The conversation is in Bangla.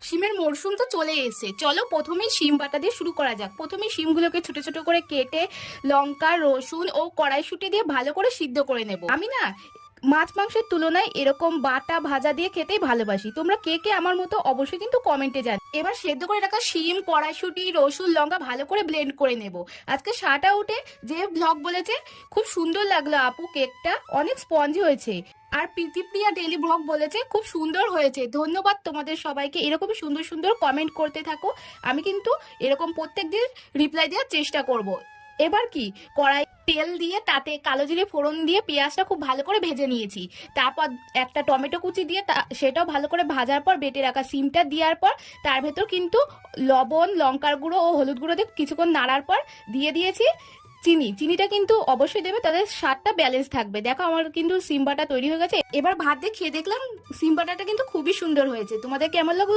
শিমের মরশুম তো চলে এসেছে, চলো প্রথমেই শিম বাটা দিয়ে শুরু করা যাক। প্রথমে শিমগুলোকে ছোট ছোট করে কেটে লঙ্কা, রসুন ও কড়াইশুঁটি দিয়ে ভালো করে সিদ্ধ করে নেব। আমি না মাছ মাংসের তুলনায় এরকম বাটা ভাজা দিয়ে খেতেই ভালোবাসি। তোমরা কে কে আমার মতো অবশ্যই কিন্তু কমেন্টে জান। এবার সেদ্ধ করে রাখা শিম, কড়াইশুঁটি, রসুন, লঙ্কা ভালো করে ব্লেন্ড করে নেব। আজকে সাটা উঠে যে ব্লগ বলেছে খুব সুন্দর লাগলো আপু, কেকটা অনেক স্পঞ্জি হয়েছে। আর প্রীতিপ্রিয়া ডেলি ব্লগ বলেছে খুব সুন্দর হয়েছে। ধন্যবাদ তোমাদের সবাইকে, এরকমই সুন্দর সুন্দর কমেন্ট করতে থাকো। আমি কিন্তু এরকম প্রত্যেক দিন রিপ্লাই দেওয়ার চেষ্টা করব। এবার কি, কড়াই তেল দিয়ে তাতে কালো জিরে ফোড়ন দিয়ে পেঁয়াজটা খুব ভালো করে ভেজে নিয়েছি। তারপর একটা টমেটো কুচি দিয়ে সেটাও ভালো করে ভাজার পর বেটে রাখা সিমটা দেওয়ার পর তার ভেতর কিন্তু লবণ, লঙ্কার গুঁড়ো ও হলুদ গুঁড়ো দিয়ে কিছুক্ষণ নাড়ার পর দিয়ে দিয়েছি চিনিটা কিন্তু অবশ্যই দেবে, তাদের স্বাদটা ব্যালেন্স থাকবে। দেখো আমার কিন্তু সিম বাটা তৈরি হয়ে গেছে। এবার ভাত দিয়ে খেয়ে দেখলাম সিম বাটাটা কিন্তু খুবই সুন্দর হয়েছে। তোমাদের কেমন লাগলো?